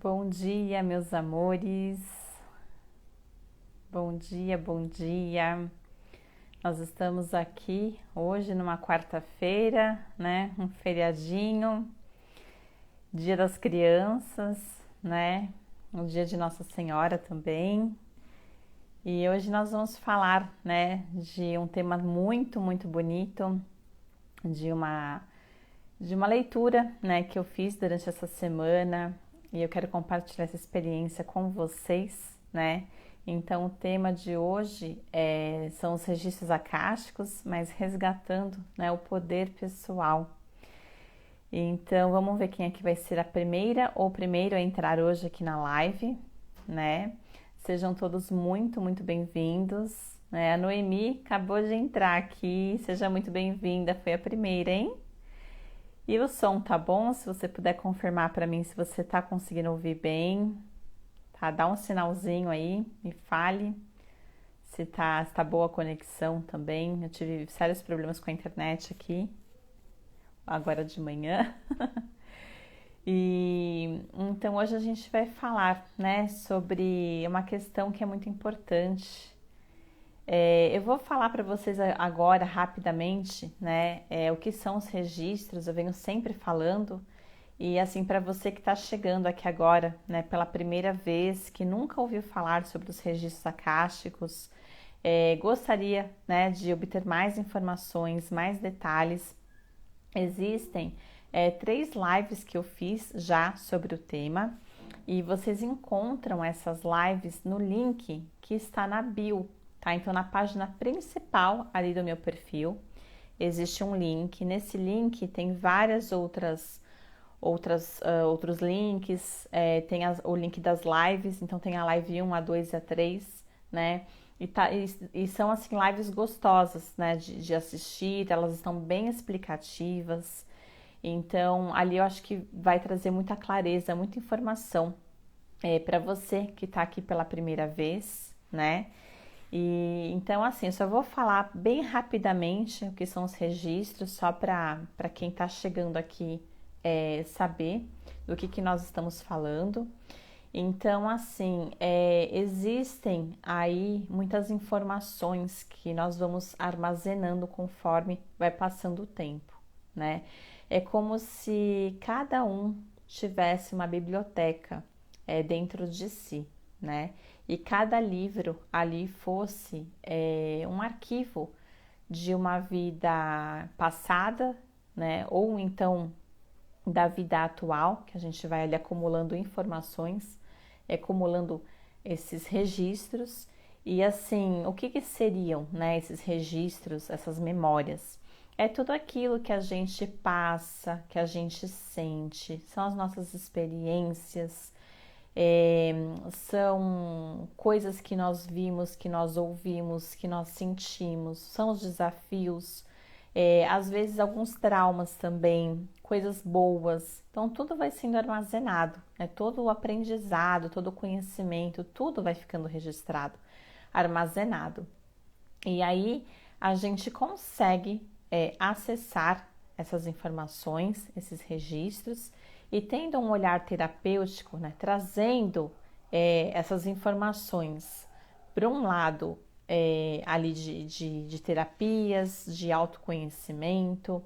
Bom dia, meus amores. Bom dia, bom dia. Nós estamos aqui hoje numa quarta-feira, né? Um feriadinho, Dia das Crianças, né? O dia de Nossa Senhora também. E hoje nós vamos falar, né, de um tema muito bonito, de uma leitura, né, que eu fiz durante essa semana. E eu quero compartilhar essa experiência com vocês, né? Então, o tema de hoje são os registros acásticos, mas resgatando, né, o poder pessoal. Então, vamos ver quem é que vai ser a primeira ou primeiro a entrar hoje aqui na live, né? Sejam todos muito bem-vindos. Né? A Noemi acabou de entrar aqui, seja muito bem-vinda, foi a primeira, hein? E o som tá bom? Se você puder confirmar para mim se você tá conseguindo ouvir bem, tá? Dá um sinalzinho aí, me fale se tá boa a conexão também. Eu tive sérios problemas com a internet aqui, agora de manhã. E então hoje a gente vai falar, né, sobre uma questão que é muito importante. Eu vou falar para vocês agora rapidamente, né, o que são os registros. Eu venho sempre falando. E assim, para você que está chegando aqui agora, né, pela primeira vez, que nunca ouviu falar sobre os registros acásticos, gostaria, né, de obter mais informações, mais detalhes. Existem 3 lives que eu fiz já sobre o tema, e vocês encontram essas lives no link que está na bio, tá? Então, na página principal ali do meu perfil, existe um link. Nesse link tem várias outros links, tem o link das lives. Então tem a live 1, a 2 e a 3, né? E são assim lives gostosas, né, de assistir. Elas estão bem explicativas. Então ali eu acho que vai trazer muita clareza, muita informação para você que está aqui pela primeira vez, né? E então assim, eu só vou falar bem rapidamente o que são os registros, só para quem está chegando aqui saber do que nós estamos falando. Então, assim, existem aí muitas informações que nós vamos armazenando conforme vai passando o tempo, né? É como se cada um tivesse uma biblioteca dentro de si, né? E cada livro ali fosse um arquivo de uma vida passada, né? Ou então da vida atual, que a gente vai ali acumulando informações, acumulando esses registros. E assim, o que seriam, né, esses registros, essas memórias? É tudo aquilo que a gente passa, que a gente sente, são as nossas experiências, são coisas que nós vimos, que nós ouvimos, que nós sentimos, são os desafios, às vezes alguns traumas também, coisas boas. Então tudo vai sendo armazenado, né? Todo o aprendizado, todo o conhecimento, tudo vai ficando registrado, armazenado. E aí a gente consegue acessar essas informações, esses registros, e tendo um olhar terapêutico, né, trazendo essas informações para um lado ali de terapias, de autoconhecimento,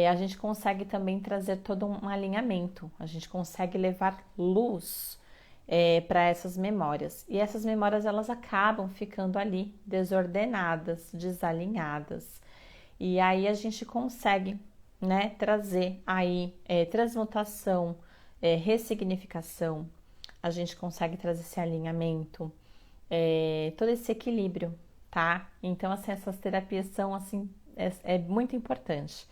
a gente consegue também trazer todo um alinhamento, a gente consegue levar luz para essas memórias. E essas memórias, elas acabam ficando ali desordenadas, desalinhadas. E aí a gente consegue, né, trazer aí transmutação, ressignificação, a gente consegue trazer esse alinhamento, todo esse equilíbrio, tá? Então, assim, essas terapias são, assim, é muito importante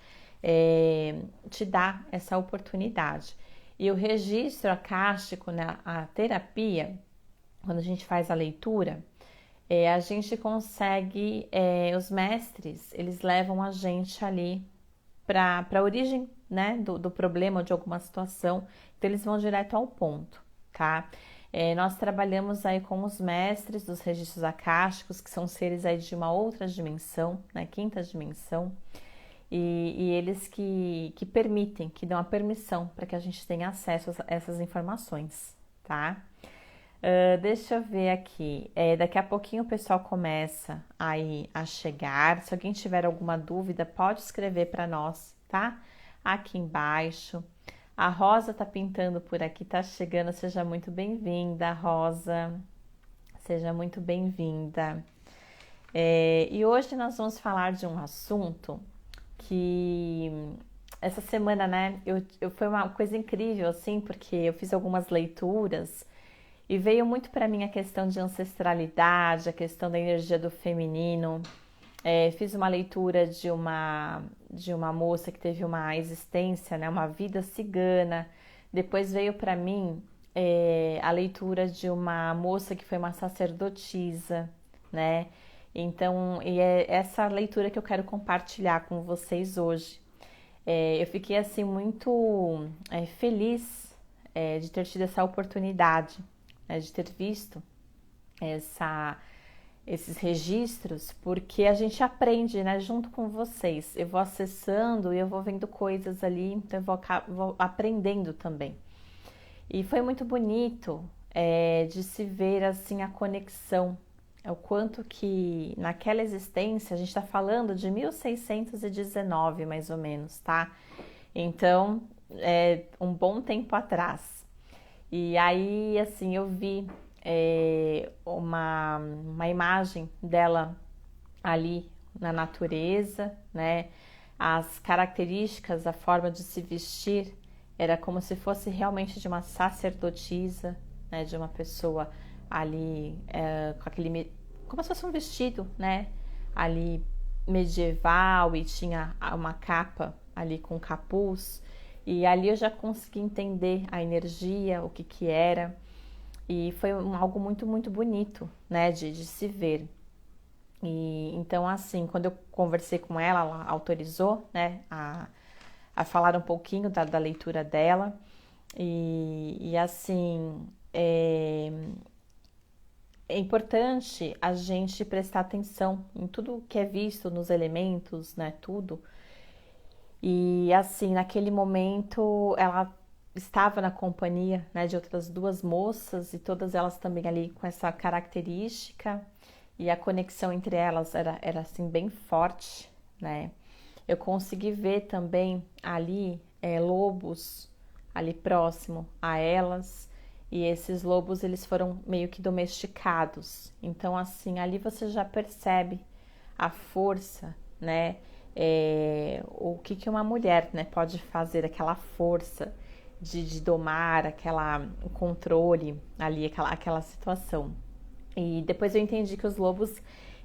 te dar essa oportunidade. E o registro acástico, né, a terapia, quando a gente faz a leitura, a gente consegue, os mestres, eles levam a gente ali para a origem, né, do problema ou de alguma situação. Então eles vão direto ao ponto, tá? Nós trabalhamos aí com os mestres dos registros acásticos, que são seres aí de uma outra dimensão, né, quinta dimensão, e eles que permitem, que dão a permissão para que a gente tenha acesso a essas informações, tá? Deixa eu ver aqui. Daqui a pouquinho o pessoal começa aí a chegar. Se alguém tiver alguma dúvida, pode escrever para nós, tá? Aqui embaixo. A Rosa tá pintando por aqui, tá chegando. Seja muito bem-vinda, Rosa. Seja muito bem-vinda. E hoje nós vamos falar de um assunto que essa semana, né, foi uma coisa incrível, assim, porque eu fiz algumas leituras e veio muito para mim a questão de ancestralidade, a questão da energia do feminino. Fiz uma leitura de uma moça que teve uma existência, né, uma vida cigana. Depois veio para mim a leitura de uma moça que foi uma sacerdotisa, né? Então, é essa leitura que eu quero compartilhar com vocês hoje. Eu fiquei assim muito feliz de ter tido essa oportunidade, né, de ter visto esses registros, porque a gente aprende, né, junto com vocês. Eu vou acessando e eu vou vendo coisas ali, então eu vou aprendendo também. E foi muito bonito de se ver assim a conexão, o quanto que naquela existência, a gente está falando de 1619 mais ou menos, tá? Então, um bom tempo atrás. E aí, assim, eu vi uma imagem dela ali na natureza, né? As características, a forma de se vestir era como se fosse realmente de uma sacerdotisa, né? De uma pessoa ali com aquele, como se fosse um vestido, né? Ali medieval e tinha uma capa ali com capuz. E ali eu já consegui entender a energia, o que que era. E foi algo muito, muito bonito, né, de se ver. E então, assim, quando eu conversei com ela autorizou, né, a falar um pouquinho da leitura dela. E assim, é importante a gente prestar atenção em tudo que é visto nos elementos, né, tudo. E assim, naquele momento, ela estava na companhia, né, de outras duas moças e todas elas também ali com essa característica e a conexão entre elas era assim bem forte, né? Eu consegui ver também ali lobos ali próximo a elas e esses lobos eles foram meio que domesticados. Então assim, ali você já percebe a força, né? O que uma mulher, né, pode fazer, aquela força de domar o controle ali, aquela situação. E depois eu entendi que os lobos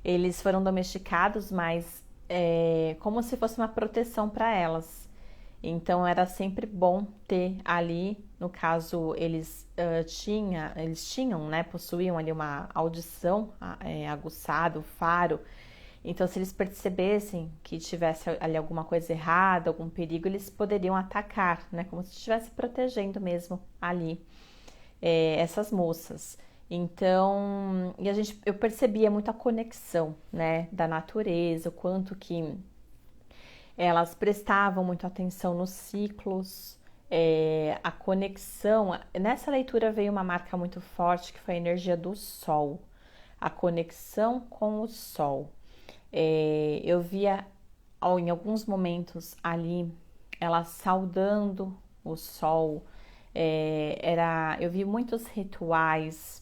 eles foram domesticados, mas como se fosse uma proteção para elas. Então era sempre bom ter ali, no caso eles tinham, né, possuíam ali uma audição aguçada, o faro. Então, se eles percebessem que tivesse ali alguma coisa errada, algum perigo, eles poderiam atacar, né? Como se estivesse protegendo mesmo ali essas moças. Então, eu percebia muito a conexão, né, da natureza, o quanto que elas prestavam muito atenção nos ciclos, a conexão. Nessa leitura veio uma marca muito forte que foi a energia do sol, a conexão com o sol. Eu via em alguns momentos ali ela saudando o sol, eu vi muitos rituais,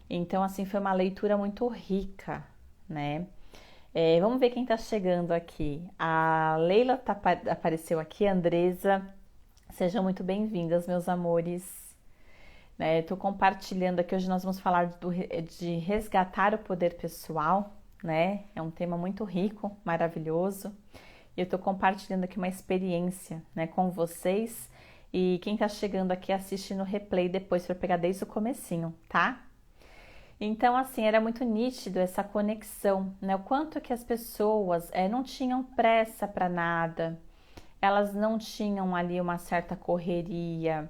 então assim foi uma leitura muito rica, né? Vamos ver quem tá chegando aqui. A Leila apareceu aqui, a Andresa. Sejam muito bem-vindas, meus amores. Estou compartilhando aqui, hoje nós vamos falar de resgatar o poder pessoal, né? É um tema muito rico, maravilhoso. Eu estou compartilhando aqui uma experiência, né, com vocês. E quem está chegando aqui assiste no replay depois para pegar desde o comecinho, tá? Então, assim, era muito nítido essa conexão, né? O quanto que as pessoas não tinham pressa para nada, elas não tinham ali uma certa correria.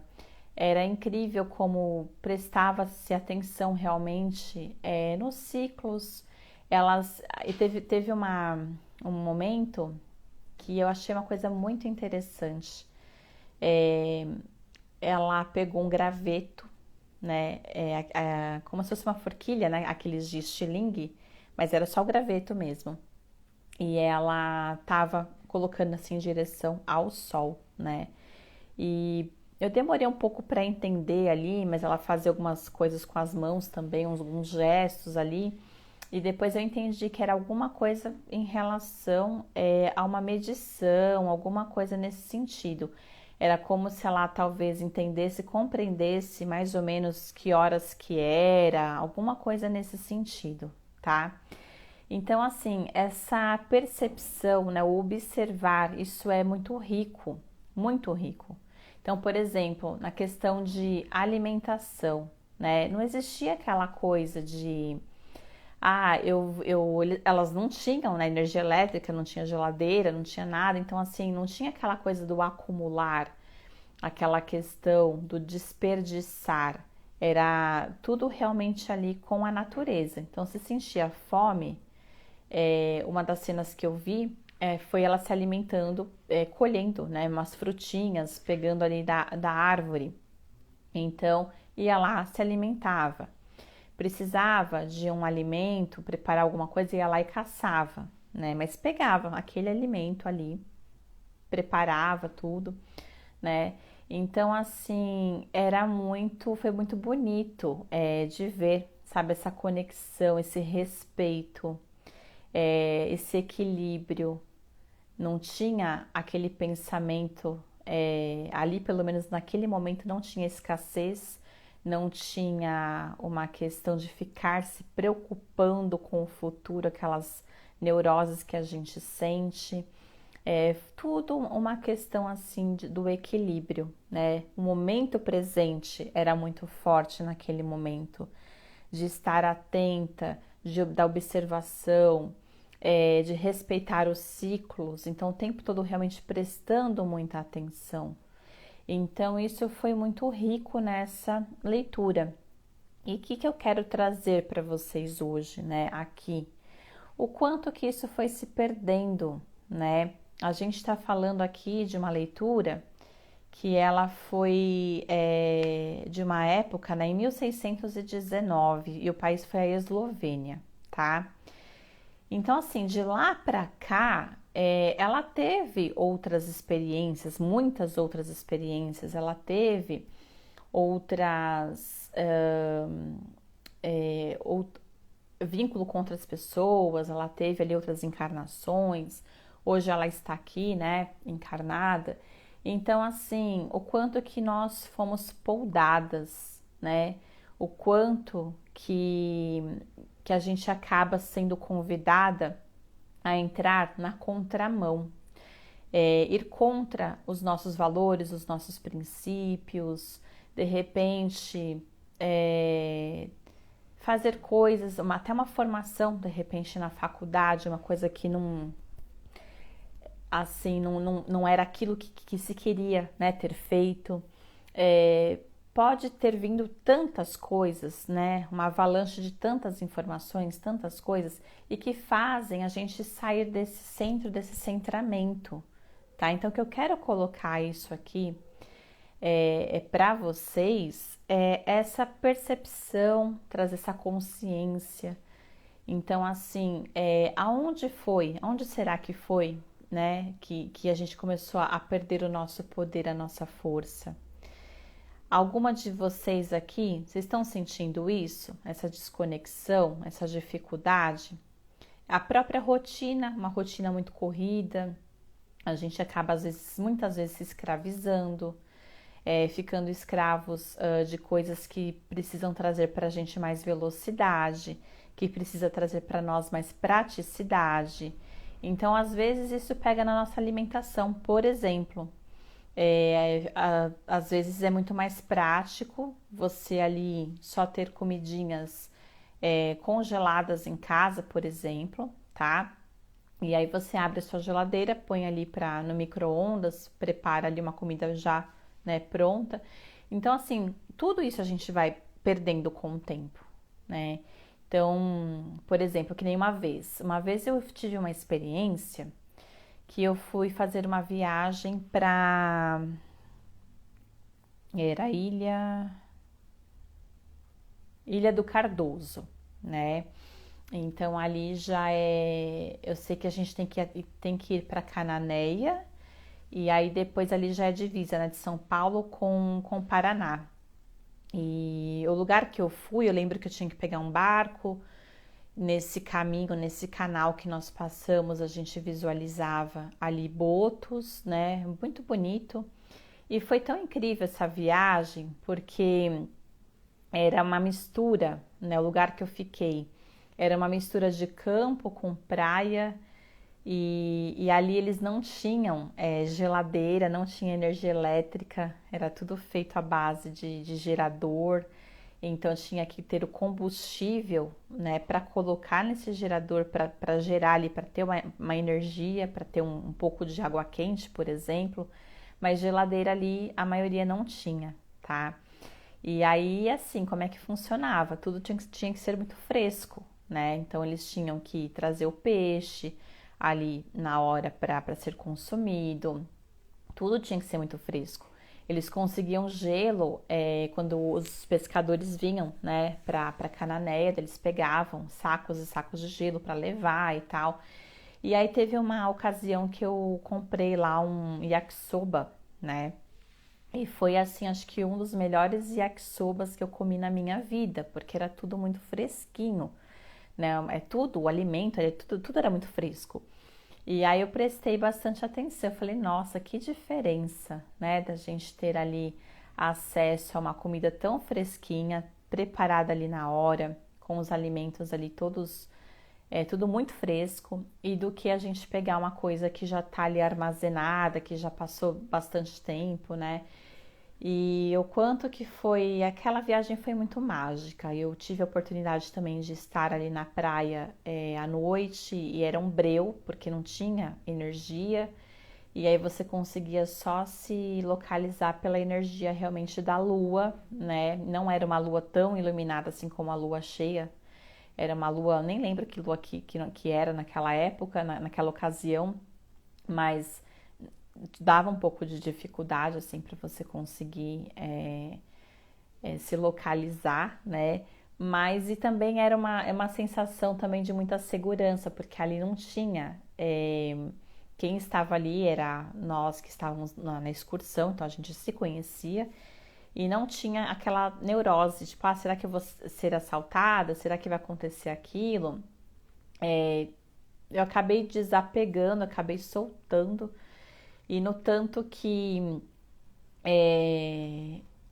Era incrível como prestava-se atenção realmente nos ciclos. E teve um momento que eu achei uma coisa muito interessante. Ela pegou um graveto, né? Como se fosse uma forquilha, né? Aqueles de estilingue, mas era só o graveto mesmo. E ela tava colocando assim em direção ao sol, né? E eu demorei um pouco para entender ali, mas ela fazia algumas coisas com as mãos também, uns gestos ali. E depois eu entendi que era alguma coisa em relação a uma medição, alguma coisa nesse sentido. Era como se ela talvez entendesse, compreendesse mais ou menos que horas que era, alguma coisa nesse sentido, tá? Então, assim, essa percepção, né, o observar, isso é muito rico, muito rico. Então, por exemplo, na questão de alimentação, né, não existia aquela coisa de elas não tinham, né, energia elétrica, não tinha geladeira, não tinha nada, então assim, não tinha aquela coisa do acumular, aquela questão do desperdiçar, era tudo realmente ali com a natureza. Então, se sentia fome, uma das cenas que eu vi foi ela se alimentando, colhendo, né, umas frutinhas, pegando ali da árvore. Então, ia lá, se alimentava. Precisava de um alimento, preparar alguma coisa, ia lá e caçava, né? Mas pegava aquele alimento ali, preparava tudo, né? Então, assim, foi muito bonito de ver, sabe, essa conexão, esse respeito, esse equilíbrio. Não tinha aquele pensamento, ali pelo menos naquele momento não tinha escassez, não tinha uma questão de ficar se preocupando com o futuro, aquelas neuroses que a gente sente. Tudo uma questão assim do equilíbrio, né? O momento presente era muito forte naquele momento, de estar atenta, da observação, de respeitar os ciclos, então o tempo todo realmente prestando muita atenção. Então isso foi muito rico nessa leitura. E o que eu quero trazer para vocês hoje, né, aqui? O quanto que isso foi se perdendo, né? A gente está falando aqui de uma leitura que ela foi de uma época, né, em 1619, e o país foi a Eslovênia, tá? Então, assim, de lá para cá, ela teve outras experiências, muitas outras experiências, ela teve outras vínculo com outras pessoas, ela teve ali outras encarnações, hoje ela está aqui, né, encarnada. Então, assim, o quanto que nós fomos poldadas, né, o quanto que a gente acaba sendo convidada a entrar na contramão, ir contra os nossos valores, os nossos princípios, de repente fazer coisas, até uma formação de repente na faculdade, uma coisa que não assim não era aquilo que se queria, né, ter feito. Pode ter vindo tantas coisas, né, uma avalanche de tantas informações, tantas coisas, e que fazem a gente sair desse centro, desse centramento, tá? Então, o que eu quero colocar isso aqui para vocês essa percepção, trazer essa consciência. Então, assim, aonde será que foi, né, que a gente começou a perder o nosso poder, a nossa força? Alguma de vocês aqui, vocês estão sentindo isso? Essa desconexão, essa dificuldade? A própria rotina, uma rotina muito corrida, a gente acaba, muitas vezes, se escravizando, ficando escravos de coisas que precisam trazer para a gente mais velocidade, que precisa trazer para nós mais praticidade. Então, às vezes, isso pega na nossa alimentação, por exemplo. Às vezes é muito mais prático você ali só ter comidinhas congeladas em casa, por exemplo, tá? E aí você abre a sua geladeira, põe ali no micro-ondas, prepara ali uma comida já, né, pronta. Então, assim, tudo isso a gente vai perdendo com o tempo, né? Então, por exemplo, que nem uma vez eu tive uma experiência que eu fui fazer uma viagem para era ilha, Ilha do Cardoso, né? Então ali já é, eu sei que a gente tem que ir para Cananéia e aí depois ali já é divisa, né, de São Paulo com Paraná. E o lugar que eu fui, eu lembro que eu tinha que pegar um barco. Nesse caminho, nesse canal que nós passamos, a gente visualizava ali Botos, né? Muito bonito. E foi tão incrível essa viagem, porque era uma mistura, né? O lugar que eu fiquei era uma mistura de campo com praia. E ali eles não tinham geladeira, não tinha energia elétrica, era tudo feito à base de gerador. Então tinha que ter o combustível, né, para colocar nesse gerador, para gerar ali, para ter uma energia, para ter um pouco de água quente, por exemplo. Mas geladeira ali a maioria não tinha, tá? E aí, assim, como é que funcionava? Tudo tinha que ser muito fresco, né? Então eles tinham que trazer o peixe ali na hora para ser consumido. Tudo tinha que ser muito fresco. Eles conseguiam gelo quando os pescadores vinham, né, para Cananéia, eles pegavam sacos e sacos de gelo para levar e tal. E aí teve uma ocasião que eu comprei lá um yakisoba, né? E foi assim, acho que um dos melhores yakisobas que eu comi na minha vida, porque era tudo muito fresquinho, né? É tudo, o alimento, tudo era muito fresco. E aí eu prestei bastante atenção, eu falei, nossa, que diferença, né, da gente ter ali acesso a uma comida tão fresquinha, preparada ali na hora, com os alimentos ali todos, tudo muito fresco, e do que a gente pegar uma coisa que já tá ali armazenada, que já passou bastante tempo, né? E o quanto que foi, aquela viagem foi muito mágica. Eu tive a oportunidade também de estar ali na praia à noite e era um breu, porque não tinha energia. E aí você conseguia só se localizar pela energia realmente da lua, né? Não era uma lua tão iluminada assim como a lua cheia. Era uma lua, nem lembro que lua que era naquela época, naquela ocasião, mas dava um pouco de dificuldade assim para você conseguir se localizar, né? Mas e também era uma sensação também de muita segurança, porque ali não tinha quem estava ali era nós que estávamos na excursão, então a gente se conhecia e não tinha aquela neurose, tipo, ah, será que eu vou ser assaltada? Será que vai acontecer aquilo? Eu acabei desapegando, acabei soltando e no tanto que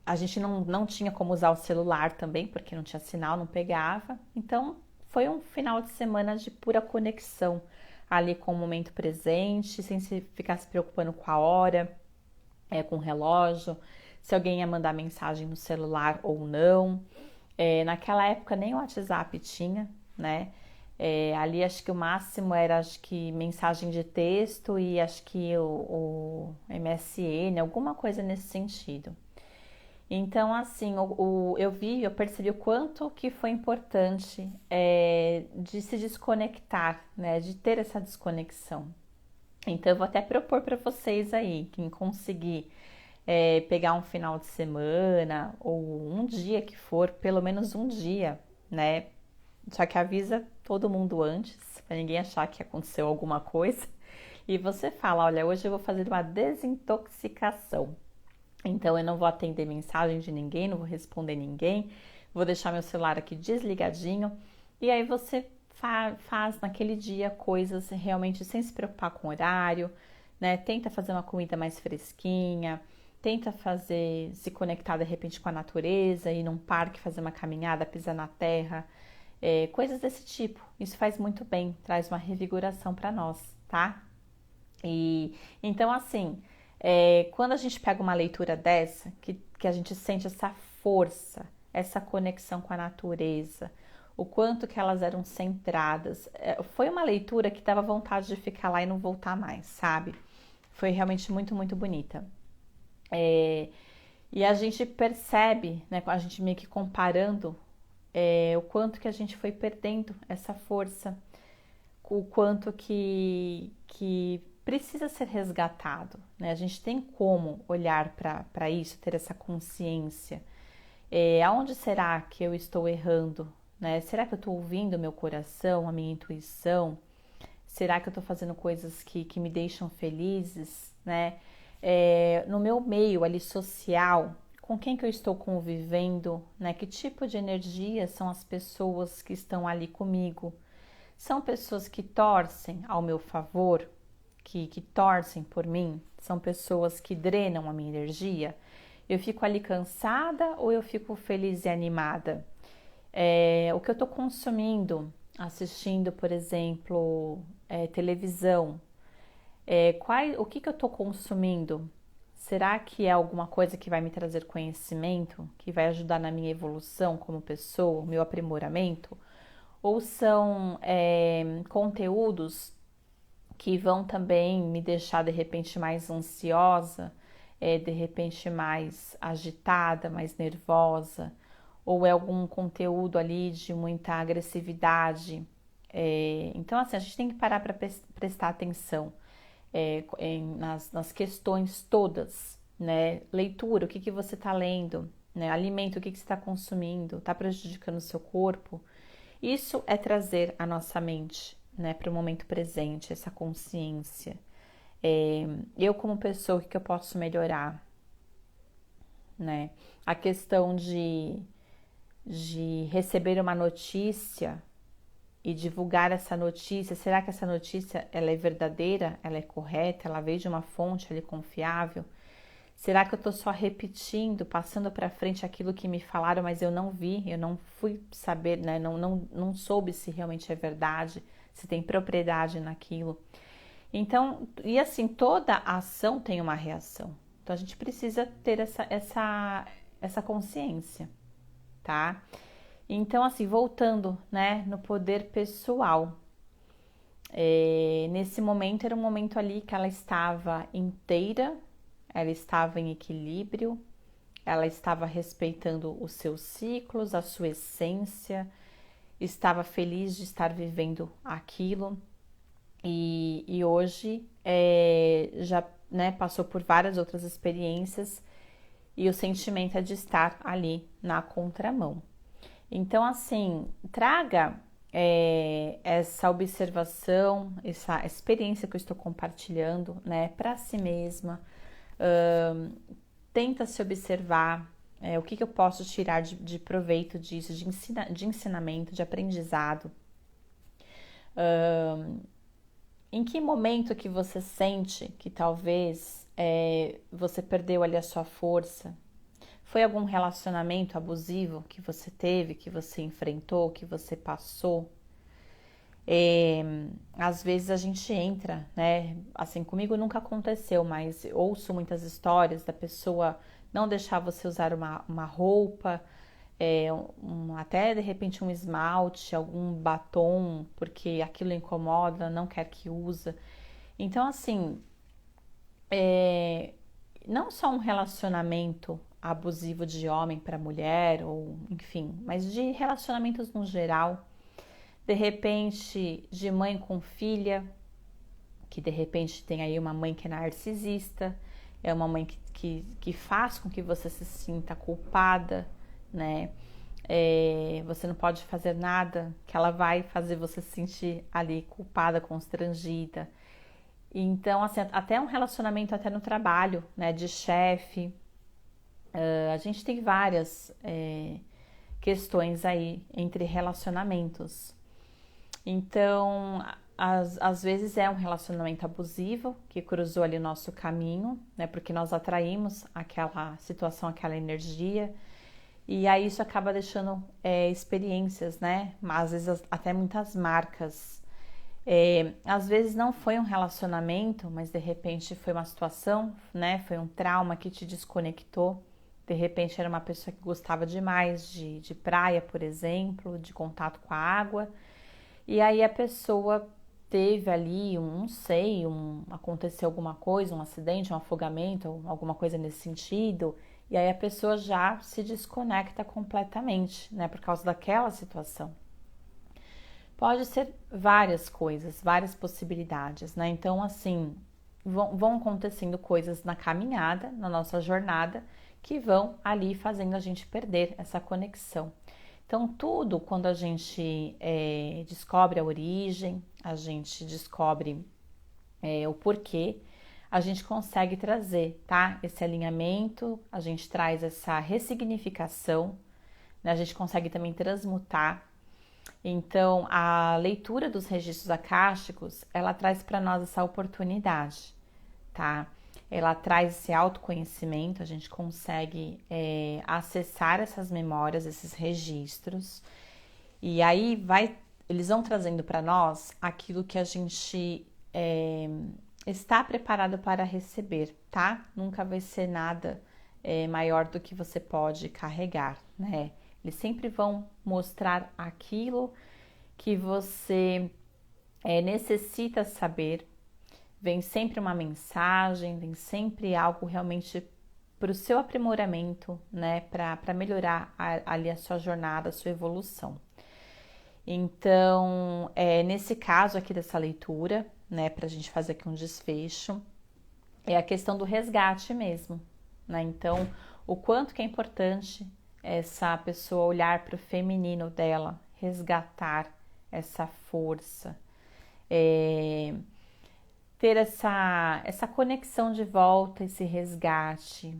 a gente não tinha como usar o celular também, porque não tinha sinal, não pegava. Então foi um final de semana de pura conexão ali com o momento presente, sem ficar se preocupando com a hora, com o relógio, se alguém ia mandar mensagem no celular ou não. Naquela época nem o WhatsApp tinha, né? Ali acho que o máximo era acho que mensagem de texto e acho que o MSN, alguma coisa nesse sentido. Então, assim, eu percebi o quanto que foi importante de se desconectar, né? De ter essa desconexão. Então, eu vou até propor para vocês aí, quem conseguir pegar um final de semana ou um dia que for, pelo menos um dia, né? Só que avisa todo mundo antes, para ninguém achar que aconteceu alguma coisa. E você fala, olha, hoje eu vou fazer uma desintoxicação. Então eu não vou atender mensagem de ninguém, não vou responder ninguém, vou deixar meu celular aqui desligadinho. E aí você faz naquele dia coisas realmente sem se preocupar com o horário, né? Tenta fazer uma comida mais fresquinha, tenta se conectar de repente com a natureza, ir num parque, fazer uma caminhada, pisar na terra, coisas desse tipo. Isso faz muito bem, traz uma revigoração para nós, tá? E então, assim, quando a gente pega uma leitura dessa, que a gente sente essa força, essa conexão com a natureza, o quanto que elas eram centradas, foi uma leitura que dava vontade de ficar lá e não voltar mais, sabe? Foi realmente muito, muito bonita. E a gente percebe, né, a gente meio que comparando o quanto que a gente foi perdendo essa força, o quanto que precisa ser resgatado, né? A gente tem como olhar para isso, ter essa consciência. Aonde será que eu estou errando, né? Será que eu estou ouvindo o meu coração, a minha intuição? Será que eu estou fazendo coisas que me deixam felizes, né? No meu meio ali social, com quem que eu estou convivendo, né? Que tipo de energia são as pessoas que estão ali comigo? São pessoas que torcem ao meu favor, que torcem por mim? São pessoas que drenam a minha energia? Eu fico ali cansada ou eu fico feliz e animada? O que eu estou consumindo, assistindo, por exemplo, televisão, o que eu estou consumindo? Será que é alguma coisa que vai me trazer conhecimento, que vai ajudar na minha evolução como pessoa, meu aprimoramento? Ou são conteúdos que vão também me deixar de repente mais ansiosa, de repente mais agitada, mais nervosa? Ou é algum conteúdo ali de muita agressividade? Então, assim, a gente tem que parar para prestar atenção nas questões todas, né? Leitura, o que você está lendo, né? Alimento, o que você está consumindo, está prejudicando o seu corpo? Isso é trazer a nossa mente, né, para o momento presente, essa consciência. Eu como pessoa, o que eu posso melhorar, né? A questão de receber uma notícia e divulgar essa notícia. Será que essa notícia ela é verdadeira? Ela é correta? Ela veio de uma fonte ali confiável? Será que eu estou só repetindo, passando para frente aquilo que me falaram, mas eu não vi, eu não fui saber, né? Não soube se realmente é verdade, se tem propriedade naquilo. Então, e assim, toda ação tem uma reação. Então a gente precisa ter essa consciência, tá? Então, assim, voltando, né, no poder pessoal. Nesse momento era um momento ali que ela estava inteira, ela estava em equilíbrio, ela estava respeitando os seus ciclos, a sua essência, estava feliz de estar vivendo aquilo e hoje já, né, passou por várias outras experiências e o sentimento é de estar ali na contramão. Então, assim, traga essa observação, essa experiência que eu estou compartilhando, né, para si mesma. Tenta se observar, o que eu posso tirar de proveito disso, de ensinamento, de aprendizado. Em que momento que você sente que talvez você perdeu ali a sua força? Foi algum relacionamento abusivo que você teve, que você enfrentou, que você passou? Às vezes a gente entra, né? Assim, comigo nunca aconteceu, mas ouço muitas histórias da pessoa não deixar você usar uma roupa, até de repente um esmalte, algum batom, porque aquilo incomoda, não quer que usa. Então, assim, não só um relacionamento abusivo de homem para mulher, ou enfim, mas de relacionamentos no geral. De repente, de mãe com filha, que de repente tem aí uma mãe que é narcisista, é uma mãe que faz com que você se sinta culpada, né? Você não pode fazer nada, que ela vai fazer você se sentir ali culpada, constrangida. Então, assim, até um relacionamento até no trabalho, né, de chefe. A gente tem várias questões aí entre relacionamentos. Então, às vezes é um relacionamento abusivo que cruzou ali o nosso caminho, né? Porque nós atraímos aquela situação, aquela energia. E aí isso acaba deixando experiências, né? Mas às vezes até muitas marcas. Às vezes não foi um relacionamento, mas de repente foi uma situação, né? Foi um trauma que te desconectou. De repente era uma pessoa que gostava demais de praia, por exemplo, de contato com a água. E aí a pessoa teve ali, não sei, aconteceu alguma coisa, um acidente, um afogamento, alguma coisa nesse sentido. E aí a pessoa já se desconecta completamente, né, por causa daquela situação. Pode ser várias coisas, várias possibilidades, né? Então, assim, vão acontecendo coisas na caminhada, na nossa jornada, que vão ali fazendo a gente perder essa conexão. Então, tudo quando a gente descobre a origem, a gente descobre o porquê, a gente consegue trazer, tá? Esse alinhamento, a gente traz essa ressignificação, né? A gente consegue também transmutar. Então, a leitura dos registros akáshicos, ela traz para nós essa oportunidade, tá? Ela traz esse autoconhecimento, a gente consegue acessar essas memórias, esses registros, e aí eles vão trazendo para nós aquilo que a gente está preparado para receber, tá? Nunca vai ser nada maior do que você pode carregar, né? Eles sempre vão mostrar aquilo que você necessita saber. Vem sempre uma mensagem, vem sempre algo realmente para o seu aprimoramento, né? Para melhorar ali a sua jornada, a sua evolução. Então, nesse caso aqui dessa leitura, né? Para a gente fazer aqui um desfecho, é a questão do resgate mesmo, né? Então, o quanto que é importante essa pessoa olhar para o feminino dela, resgatar essa força, ter essa conexão de volta, esse resgate.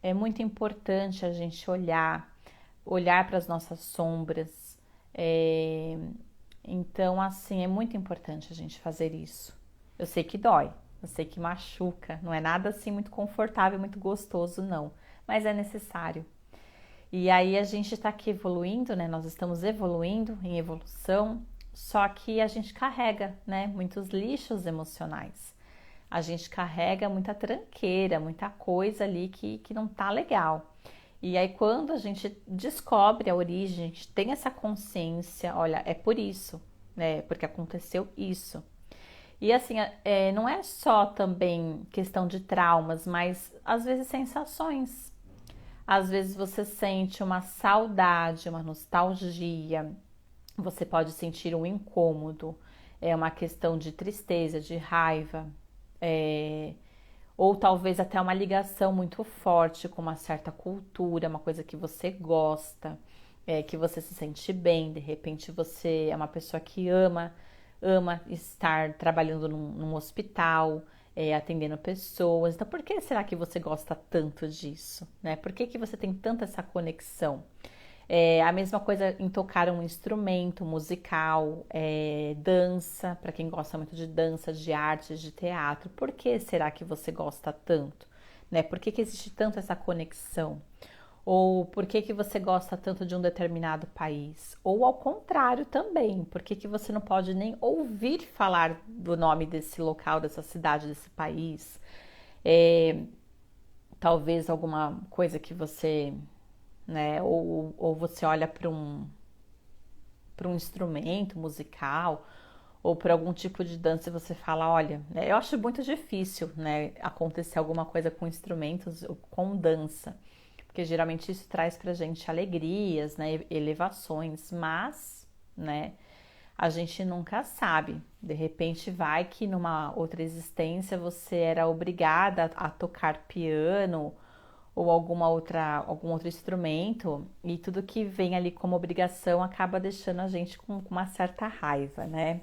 É muito importante a gente olhar para as nossas sombras. Então, assim, é muito importante a gente fazer isso. Eu sei que dói, eu sei que machuca, não é nada assim muito confortável, muito gostoso, não, mas é necessário. E aí a gente está aqui evoluindo, né? Nós estamos evoluindo em evolução, só que a gente carrega, né? Muitos lixos emocionais. A gente carrega muita tranqueira, muita coisa ali que não tá legal. E aí quando a gente descobre a origem, a gente tem essa consciência, olha, é por isso, né? Porque aconteceu isso. E assim, não é só também questão de traumas, mas às vezes sensações. Às vezes você sente uma saudade, uma nostalgia, você pode sentir um incômodo, uma questão de tristeza, de raiva, ou talvez até uma ligação muito forte com uma certa cultura, uma coisa que você gosta, que você se sente bem, de repente você é uma pessoa que ama estar trabalhando num hospital, atendendo pessoas. Então, por que será que você gosta tanto disso, né? Por que você tem tanta essa conexão? A mesma coisa em tocar um instrumento musical, dança, para quem gosta muito de dança, de artes, de teatro. Por que será que você gosta tanto, né? Por que existe tanto essa conexão? Ou por que você gosta tanto de um determinado país? Ou ao contrário também, por que você não pode nem ouvir falar do nome desse local, dessa cidade, desse país? Talvez alguma coisa que você, né? Ou você olha para um instrumento musical ou para algum tipo de dança e você fala, olha, eu acho muito difícil, né, acontecer alguma coisa com instrumentos ou com dança. Porque geralmente isso traz pra gente alegrias, né, elevações, mas, né, a gente nunca sabe. De repente vai que numa outra existência você era obrigada a tocar piano ou algum outro instrumento e tudo que vem ali como obrigação acaba deixando a gente com uma certa raiva, né?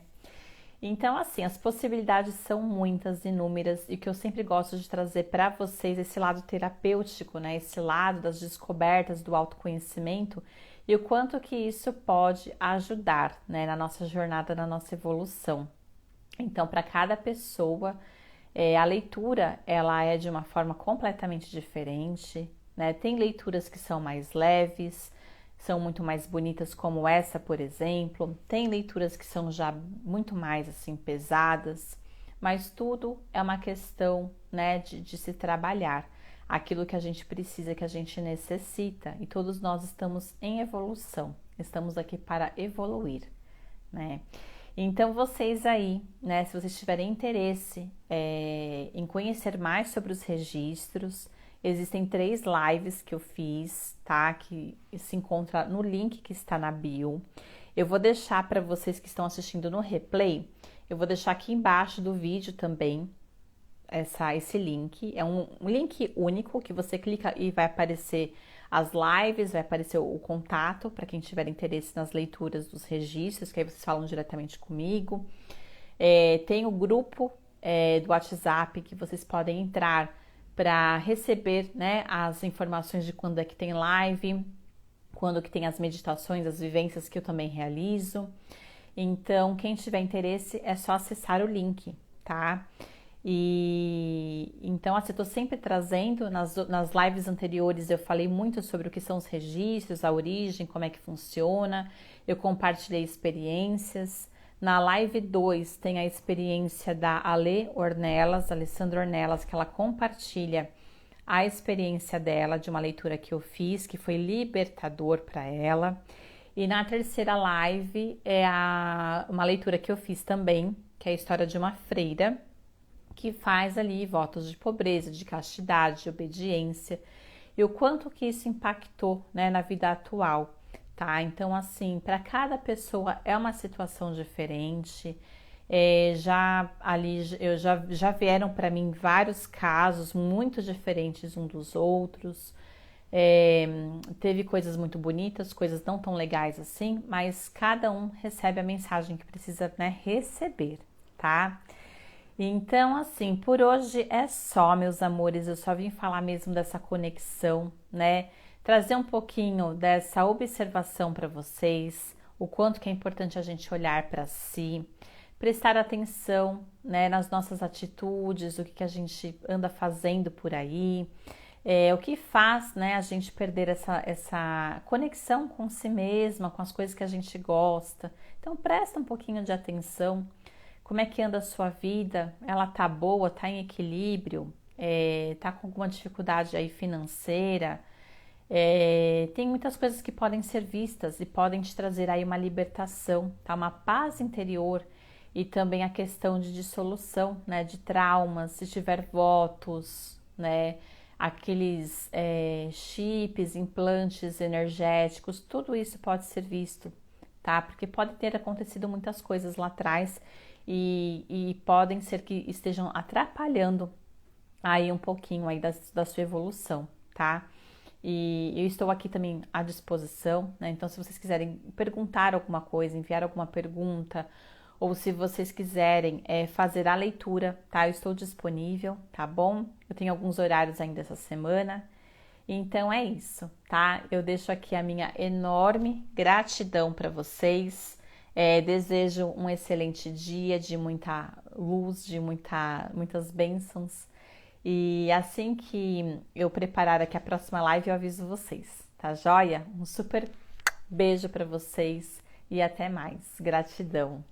Então, assim, as possibilidades são muitas, inúmeras, e que eu sempre gosto de trazer para vocês esse lado terapêutico, né? Esse lado das descobertas, do autoconhecimento e o quanto que isso pode ajudar, né, na nossa jornada, na nossa evolução. Então, para cada pessoa, a leitura, ela é de uma forma completamente diferente, né? Tem leituras que são mais leves, são muito mais bonitas, como essa, por exemplo. Tem leituras que são já muito mais assim pesadas, mas tudo é uma questão, né, de se trabalhar aquilo que a gente precisa, que a gente necessita, e todos nós estamos em evolução, estamos aqui para evoluir, né? Então vocês aí, né, se vocês tiverem interesse em conhecer mais sobre os registros, existem 3 lives que eu fiz, tá? Que se encontra no link que está na bio. Eu vou deixar para vocês que estão assistindo no replay, eu vou deixar aqui embaixo do vídeo também esse link. É um link único que você clica e vai aparecer as lives, vai aparecer o contato para quem tiver interesse nas leituras dos registros, que aí vocês falam diretamente comigo. Tem o grupo do WhatsApp que vocês podem entrar para receber, né, as informações de quando é que tem live, quando que tem as meditações, as vivências que eu também realizo. Então, quem tiver interesse é só acessar o link, tá? E então, assim, eu tô sempre trazendo, nas lives anteriores eu falei muito sobre o que são os registros, a origem, como é que funciona, eu compartilhei experiências. Na live 2 tem a experiência da Alessandra Ornelas, que ela compartilha a experiência dela, de uma leitura que eu fiz, que foi libertador para ela. E na terceira live é uma leitura que eu fiz também, que é a história de uma freira, que faz ali votos de pobreza, de castidade, de obediência, e o quanto que isso impactou, né, na vida atual, tá? Então, assim, para cada pessoa é uma situação diferente. Já vieram para mim vários casos muito diferentes um dos outros. Teve coisas muito bonitas, coisas não tão legais assim, mas cada um recebe a mensagem que precisa, né, receber, tá? Então, assim, por hoje é só, meus amores. Eu só vim falar mesmo dessa conexão, né? Trazer um pouquinho dessa observação para vocês, o quanto que é importante a gente olhar para si, prestar atenção, né, nas nossas atitudes, o que a gente anda fazendo por aí, o que faz, né, a gente perder essa conexão com si mesma, com as coisas que a gente gosta. Então, presta um pouquinho de atenção. Como é que anda a sua vida? Ela tá boa? Tá em equilíbrio? Tá com alguma dificuldade aí financeira? Tem muitas coisas que podem ser vistas e podem te trazer aí uma libertação, tá? Uma paz interior e também a questão de dissolução, né? De traumas, se tiver votos, né? Aqueles chips, implantes energéticos, tudo isso pode ser visto, tá? Porque pode ter acontecido muitas coisas lá atrás e podem ser que estejam atrapalhando aí um pouquinho aí da sua evolução, tá? E eu estou aqui também à disposição, né? Então, se vocês quiserem perguntar alguma coisa, enviar alguma pergunta, ou se vocês quiserem fazer a leitura, tá? Eu estou disponível, tá bom? Eu tenho alguns horários ainda essa semana. Então é isso, tá? Eu deixo aqui a minha enorme gratidão para vocês. Desejo um excelente dia, de muita luz, de muitas bênçãos. E assim que eu preparar aqui a próxima live, eu aviso vocês, tá joia? Um super beijo para vocês e até mais. Gratidão!